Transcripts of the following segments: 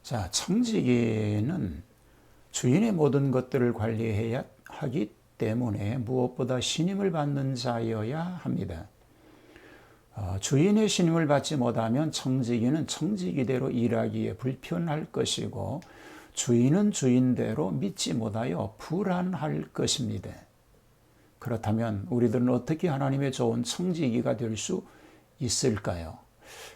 자, 청지기는 주인의 모든 것들을 관리해야 하기 때문에 무엇보다 신임을 받는 자여야 합니다. 주인의 신임을 받지 못하면 청지기는 청지기대로 일하기에 불편할 것이고 주인은 주인대로 믿지 못하여 불안할 것입니다. 그렇다면 우리들은 어떻게 하나님의 좋은 청지기가 될 수 있을까요?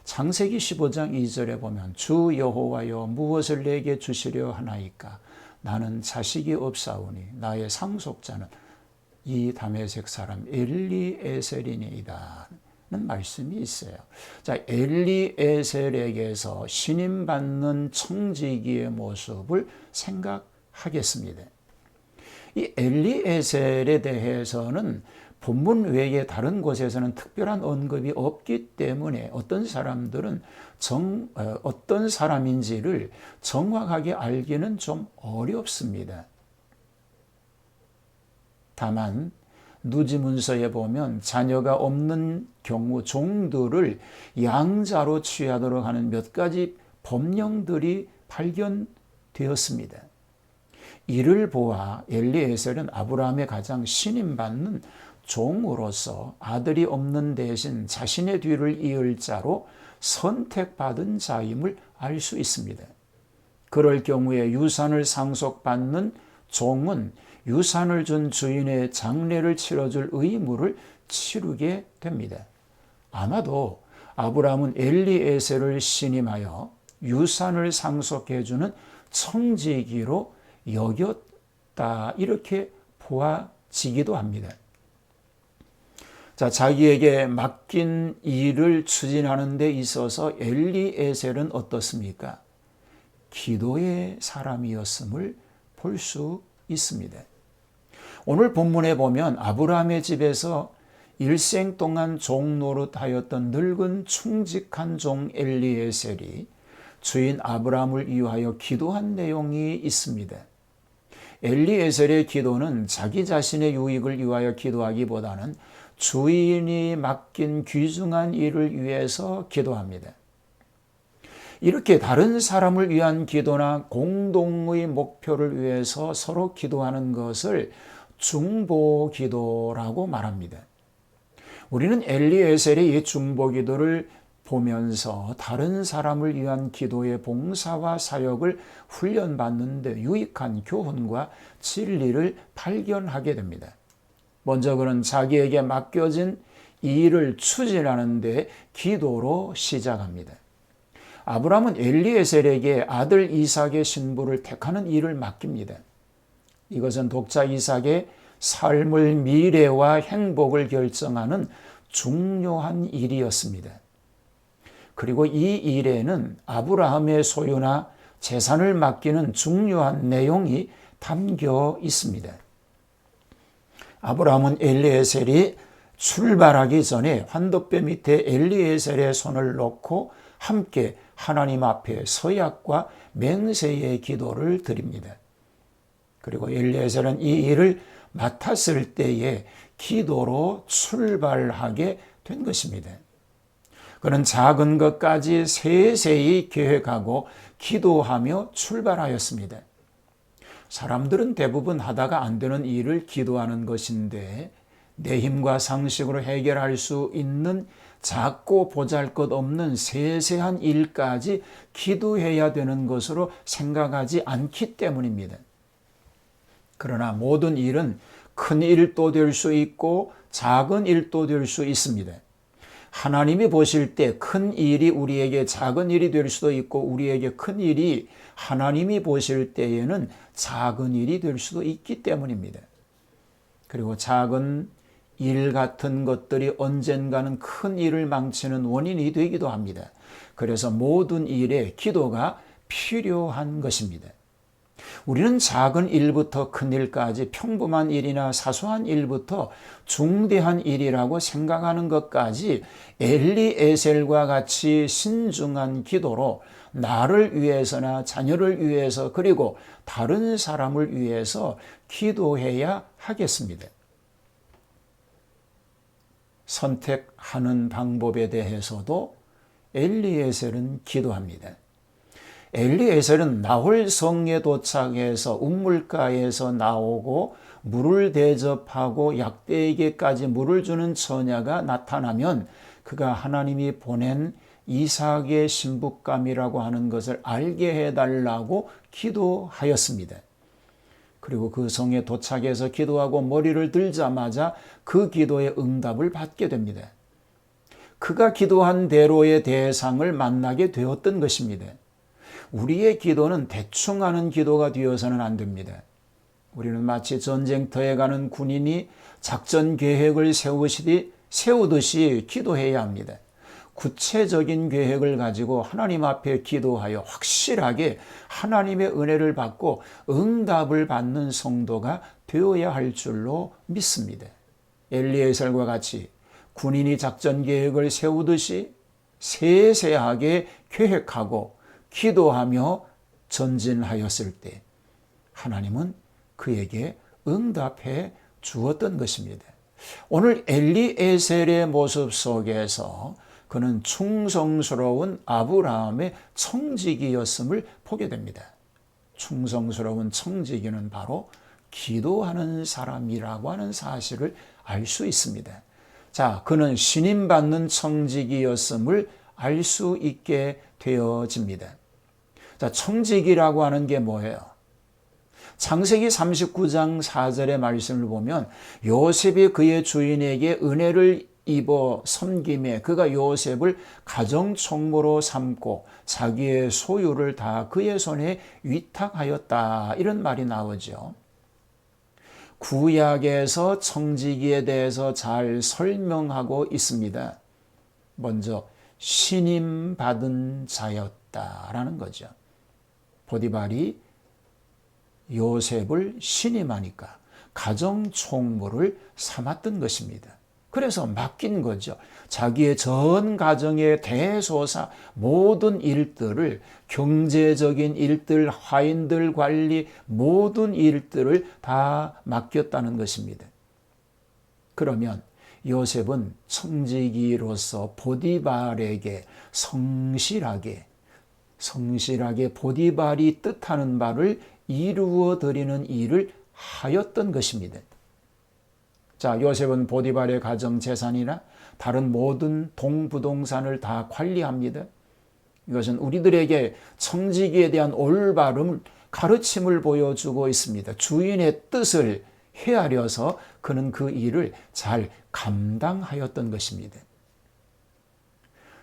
창세기 15장 2절에 보면 주 여호와여 무엇을 내게 주시려 하나이까 나는 자식이 없사오니 나의 상속자는 이 다메섹 사람 엘리에셀이니이다 는 말씀이 있어요. 자, 엘리에셀에게서 신임받는 청지기의 모습을 생각하겠습니다. 이 엘리에셀에 대해서는 본문 외에 다른 곳에서는 특별한 언급이 없기 때문에 어떤 사람들은 어떤 사람인지를 정확하게 알기는 좀 어렵습니다. 다만 누지문서에 보면 자녀가 없는 경우 종들을 양자로 취하도록 하는 몇 가지 법령들이 발견되었습니다. 이를 보아 엘리에셀은 아브라함의 가장 신임받는 종으로서 아들이 없는 대신 자신의 뒤를 이을 자로 선택받은 자임을 알 수 있습니다. 그럴 경우에 유산을 상속받는 종은 유산을 준 주인의 장례를 치러줄 의무를 치르게 됩니다. 아마도 아브라함은 엘리에셀을 신임하여 유산을 상속해주는 청지기로 여겼다 이렇게 보아지기도 합니다. 자, 자기에게 맡긴 일을 추진하는 데 있어서 엘리에셀은 어떻습니까? 기도의 사람이었음을 볼 수 있습니다. 오늘 본문에 보면 아브라함의 집에서 일생 동안 종 노릇하였던 늙은 충직한 종 엘리에셀이 주인 아브라함을 위하여 기도한 내용이 있습니다. 엘리에셀의 기도는 자기 자신의 유익을 위하여 기도하기보다는 주인이 맡긴 귀중한 일을 위해서 기도합니다. 이렇게 다른 사람을 위한 기도나 공동의 목표를 위해서 서로 기도하는 것을 중보기도라고 말합니다. 우리는 엘리에셀의 이 중보기도를 보면서 다른 사람을 위한 기도의 봉사와 사역을 훈련받는 데 유익한 교훈과 진리를 발견하게 됩니다. 먼저 그는 자기에게 맡겨진 일을 추진하는 데 기도로 시작합니다. 아브라함은 엘리에셀에게 아들 이삭의 신부를 택하는 일을 맡깁니다. 이것은 독자 이삭의 삶의 미래와 행복을 결정하는 중요한 일이었습니다. 그리고 이 일에는 아브라함의 소유나 재산을 맡기는 중요한 내용이 담겨 있습니다. 아브라함은 엘리에셀이 출발하기 전에 환도뼈 밑에 엘리에셀의 손을 놓고 함께 하나님 앞에 서약과 맹세의 기도를 드립니다. 그리고 엘리에셀은 이 일을 맡았을 때에 기도로 출발하게 된 것입니다. 그는 작은 것까지 세세히 계획하고 기도하며 출발하였습니다. 사람들은 대부분 하다가 안 되는 일을 기도하는 것인데 내 힘과 상식으로 해결할 수 있는 작고 보잘것없는 세세한 일까지 기도해야 되는 것으로 생각하지 않기 때문입니다. 그러나 모든 일은 큰 일도 될 수 있고 작은 일도 될 수 있습니다. 하나님이 보실 때 큰 일이 우리에게 작은 일이 될 수도 있고 우리에게 큰 일이 하나님이 보실 때에는 작은 일이 될 수도 있기 때문입니다. 그리고 작은 일 같은 것들이 언젠가는 큰 일을 망치는 원인이 되기도 합니다. 그래서 모든 일에 기도가 필요한 것입니다. 우리는 작은 일부터 큰 일까지 평범한 일이나 사소한 일부터 중대한 일이라고 생각하는 것까지 엘리에셀과 같이 신중한 기도로 나를 위해서나 자녀를 위해서 그리고 다른 사람을 위해서 기도해야 하겠습니다. 선택하는 방법에 대해서도 엘리에셀은 기도합니다. 엘리에셀은 나홀 성에 도착해서 우물가에서 나오고 물을 대접하고 약대에게까지 물을 주는 처녀가 나타나면 그가 하나님이 보낸 이삭의 신부감이라고 하는 것을 알게 해달라고 기도하였습니다. 그리고 그 성에 도착해서 기도하고 머리를 들자마자 그 기도의 응답을 받게 됩니다. 그가 기도한 대로의 대상을 만나게 되었던 것입니다. 우리의 기도는 대충 하는 기도가 되어서는 안 됩니다. 우리는 마치 전쟁터에 가는 군인이 작전 계획을 세우듯이 기도해야 합니다. 구체적인 계획을 가지고 하나님 앞에 기도하여 확실하게 하나님의 은혜를 받고 응답을 받는 성도가 되어야 할 줄로 믿습니다. 엘리에셀과 같이 군인이 작전 계획을 세우듯이 세세하게 계획하고 기도하며 전진하였을 때 하나님은 그에게 응답해 주었던 것입니다. 오늘 엘리에셀의 모습 속에서 그는 충성스러운 아브라함의 청지기였음을 보게 됩니다. 충성스러운 청지기는 바로 기도하는 사람이라고 하는 사실을 알 수 있습니다. 자, 그는 신임받는 청지기였음을 알 수 있게 되어집니다. 자, 청지기라고 하는 게 뭐예요? 창세기 39장 4절의 말씀을 보면 요셉이 그의 주인에게 은혜를 입어 섬김에 그가 요셉을 가정총무로 삼고 자기의 소유를 다 그의 손에 위탁하였다. 이런 말이 나오죠. 구약에서 청지기에 대해서 잘 설명하고 있습니다. 먼저 신임받은 자였다라는 거죠. 보디발이 요셉을 신임하니까 가정총무를 삼았던 것입니다. 그래서 맡긴 거죠. 자기의 전 가정의 대소사 모든 일들을 경제적인 일들, 화인들 관리 모든 일들을 다 맡겼다는 것입니다. 그러면 요셉은 청지기로서 보디발에게 성실하게 보디발이 뜻하는 바를 이루어 드리는 일을 하였던 것입니다. 자, 요셉은 보디발의 가정 재산이나 다른 모든 동부동산을 다 관리합니다. 이것은 우리들에게 청지기에 대한 올바른 가르침을 보여주고 있습니다. 주인의 뜻을 헤아려서 그는 그 일을 잘 감당하였던 것입니다.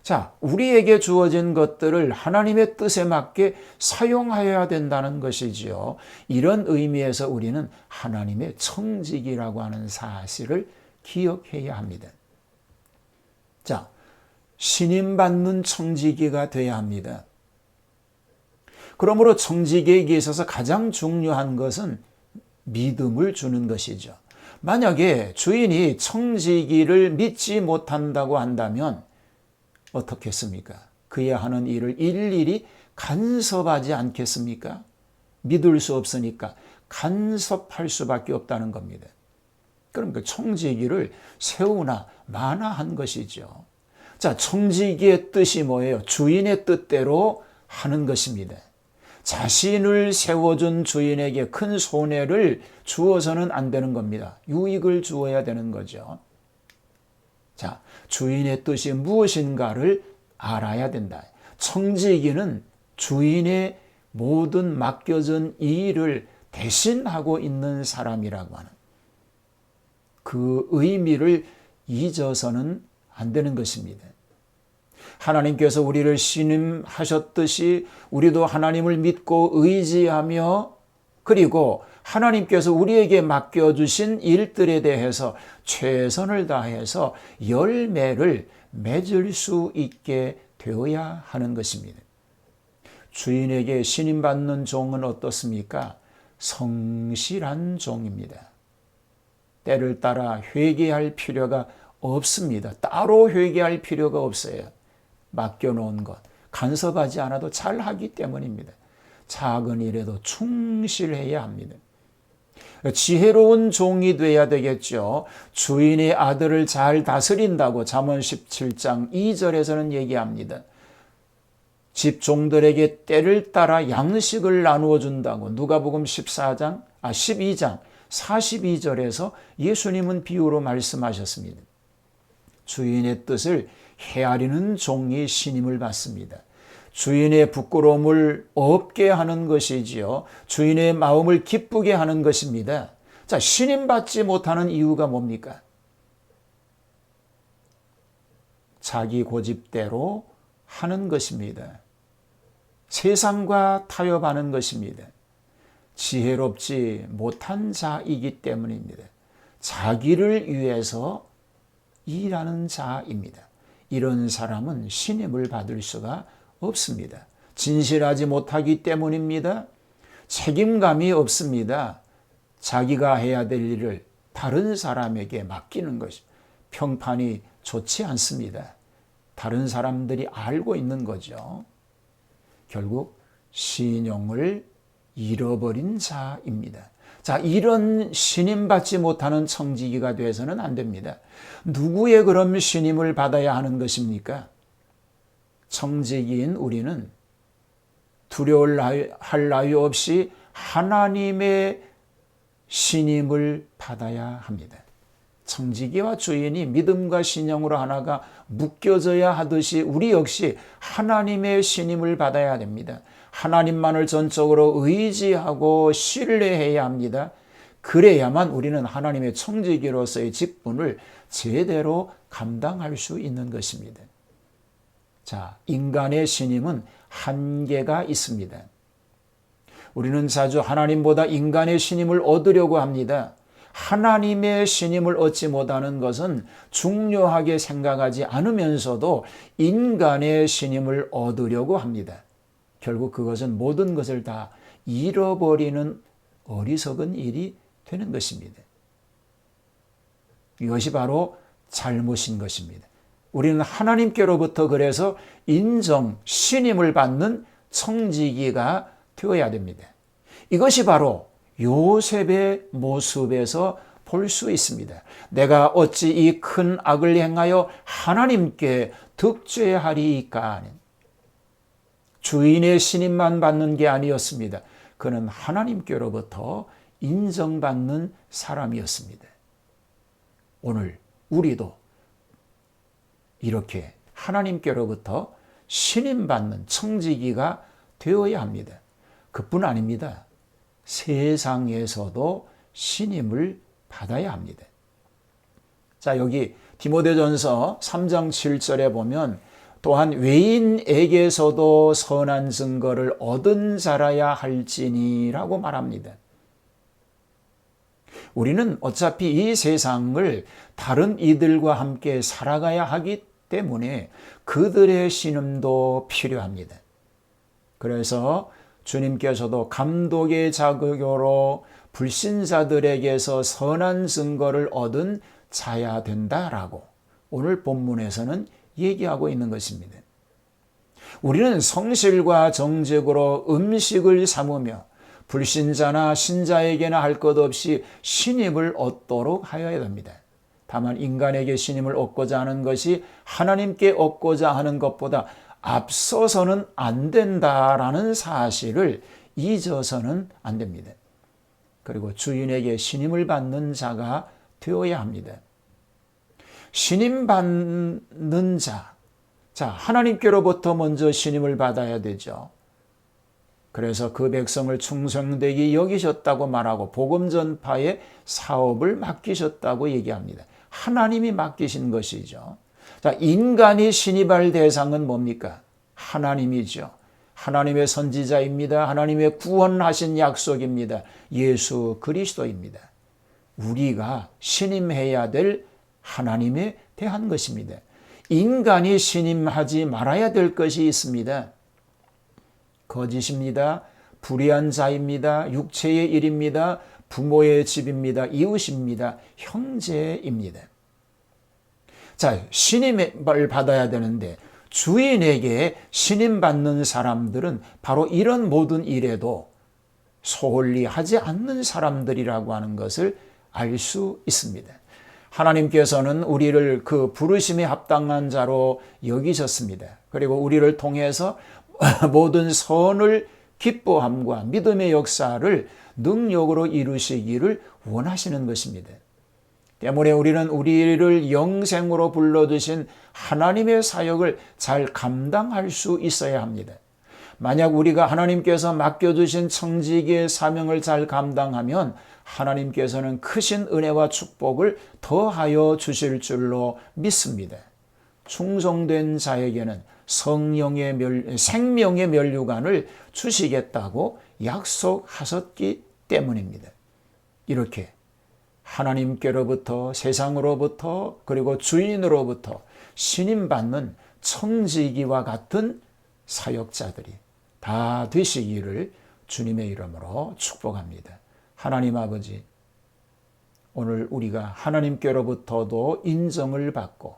자, 우리에게 주어진 것들을 하나님의 뜻에 맞게 사용하여야 된다는 것이지요. 이런 의미에서 우리는 하나님의 청지기라고 하는 사실을 기억해야 합니다. 자, 신임받는 청지기가 되어야 합니다. 그러므로 청지기에게 있어서 가장 중요한 것은 믿음을 주는 것이죠. 만약에 주인이 청지기를 믿지 못한다고 한다면 어떻겠습니까? 그의 하는 일을 일일이 간섭하지 않겠습니까? 믿을 수 없으니까 간섭할 수밖에 없다는 겁니다. 그러니까 청지기를 세우나 마나 한 것이죠. 자, 청지기의 뜻이 뭐예요? 주인의 뜻대로 하는 것입니다. 자신을 세워준 주인에게 큰 손해를 주어서는 안 되는 겁니다. 유익을 주어야 되는 거죠. 자, 주인의 뜻이 무엇인가를 알아야 된다. 청지기는 주인의 모든 맡겨진 일을 대신하고 있는 사람이라고 하는 그 의미를 잊어서는 안 되는 것입니다. 하나님께서 우리를 신임하셨듯이 우리도 하나님을 믿고 의지하며 그리고 하나님께서 우리에게 맡겨주신 일들에 대해서 최선을 다해서 열매를 맺을 수 있게 되어야 하는 것입니다. 주인에게 신임받는 종은 어떻습니까? 성실한 종입니다. 때를 따라 회개할 필요가 없습니다. 따로 회개할 필요가 없어요. 맡겨놓은 것, 간섭하지 않아도 잘하기 때문입니다. 작은 일에도 충실해야 합니다. 지혜로운 종이 돼야 되겠죠. 주인의 아들을 잘 다스린다고 잠언 17장 2절에서는 얘기합니다. 집 종들에게 때를 따라 양식을 나누어 준다고 누가복음 12장 42절에서 예수님은 비유로 말씀하셨습니다. 주인의 뜻을 헤아리는 종이 신임을 받습니다. 주인의 부끄러움을 없게 하는 것이지요. 주인의 마음을 기쁘게 하는 것입니다. 자, 신임받지 못하는 이유가 뭡니까? 자기 고집대로 하는 것입니다. 세상과 타협하는 것입니다. 지혜롭지 못한 자이기 때문입니다. 자기를 위해서 일하는 자입니다. 이런 사람은 신임을 받을 수가 없습니다. 진실하지 못하기 때문입니다. 책임감이 없습니다. 자기가 해야 될 일을 다른 사람에게 맡기는 것이 평판이 좋지 않습니다. 다른 사람들이 알고 있는 거죠. 결국 신용을 잃어버린 자입니다. 자, 이런 신임받지 못하는 청지기가 되어서는 안 됩니다. 누구의 그럼 신임을 받아야 하는 것입니까? 청지기인 우리는 두려워할 나위 없이 하나님의 신임을 받아야 합니다. 청지기와 주인이 믿음과 신령으로 하나가 묶여져야 하듯이 우리 역시 하나님의 신임을 받아야 됩니다. 하나님만을 전적으로 의지하고 신뢰해야 합니다. 그래야만 우리는 하나님의 청지기로서의 직분을 제대로 감당할 수 있는 것입니다. 자, 인간의 신임은 한계가 있습니다. 우리는 자주 하나님보다 인간의 신임을 얻으려고 합니다. 하나님의 신임을 얻지 못하는 것은 중요하게 생각하지 않으면서도 인간의 신임을 얻으려고 합니다. 결국 그것은 모든 것을 다 잃어버리는 어리석은 일이 되는 것입니다. 이것이 바로 잘못인 것입니다. 우리는 하나님께로부터 그래서 인정, 신임을 받는 청지기가 되어야 됩니다. 이것이 바로 요셉의 모습에서 볼 수 있습니다. 내가 어찌 이 큰 악을 행하여 하나님께 득죄하리이까. 주인의 신임만 받는 게 아니었습니다. 그는 하나님께로부터 인정받는 사람이었습니다. 오늘 우리도 이렇게 하나님께로부터 신임받는 청지기가 되어야 합니다. 그뿐 아닙니다. 세상에서도 신임을 받아야 합니다. 자, 여기 디모데전서 3장 7절에 보면 또한 외인에게서도 선한 증거를 얻은 자라야 할지니라고 말합니다. 우리는 어차피 이 세상을 다른 이들과 함께 살아가야 하기 때문에 그들의 신임도 필요합니다. 그래서 주님께서도 감독의 자격으로 불신자들에게서 선한 증거를 얻은 자야 된다라고 오늘 본문에서는 얘기하고 있는 것입니다. 우리는 성실과 정직으로 음식을 삼으며 불신자나 신자에게나 할 것 없이 신임을 얻도록 하여야 됩니다. 다만 인간에게 신임을 얻고자 하는 것이 하나님께 얻고자 하는 것보다 앞서서는 안 된다라는 사실을 잊어서는 안 됩니다. 그리고 주인에게 신임을 받는 자가 되어야 합니다. 신임받는 자, 하나님께로부터 먼저 신임을 받아야 되죠. 그래서 그 백성을 충성되게 여기셨다고 말하고 복음 전파의 사업을 맡기셨다고 얘기합니다. 하나님이 맡기신 것이죠. 자, 인간이 신임할 대상은 뭡니까? 하나님이죠. 하나님의 선지자입니다. 하나님의 구원하신 약속입니다. 예수 그리스도입니다. 우리가 신임해야 될 하나님에 대한 것입니다. 인간이 신임하지 말아야 될 것이 있습니다. 거짓입니다. 불의한 자입니다. 육체의 일입니다. 부모의 집입니다. 이웃입니다. 형제입니다. 자, 신임을 받아야 되는데 주인에게 신임받는 사람들은 바로 이런 모든 일에도 소홀히 하지 않는 사람들이라고 하는 것을 알 수 있습니다. 하나님께서는 우리를 그 부르심에 합당한 자로 여기셨습니다. 그리고 우리를 통해서 모든 선을 기뻐함과 믿음의 역사를 능력으로 이루시기를 원하시는 것입니다. 때문에 우리는 우리를 영생으로 불러주신 하나님의 사역을 잘 감당할 수 있어야 합니다. 만약 우리가 하나님께서 맡겨주신 청지기의 사명을 잘 감당하면 하나님께서는 크신 은혜와 축복을 더하여 주실 줄로 믿습니다. 충성된 자에게는 생명의 면류관을 주시겠다고 약속하셨기 때문입니다. 이렇게 하나님께로부터, 세상으로부터, 그리고 주인으로부터 신임받는 청지기와 같은 사역자들이 다 되시기를 주님의 이름으로 축복합니다. 하나님 아버지, 오늘 우리가 하나님께로부터도 인정을 받고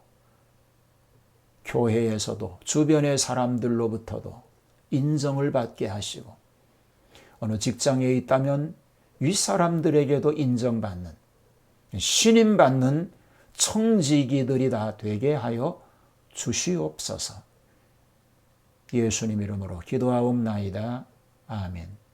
교회에서도 주변의 사람들로부터도 인정을 받게 하시고 어느 직장에 있다면 윗사람들에게도 인정받는 신임받는 청지기들이 다 되게 하여 주시옵소서. 예수님 이름으로 기도하옵나이다. 아멘.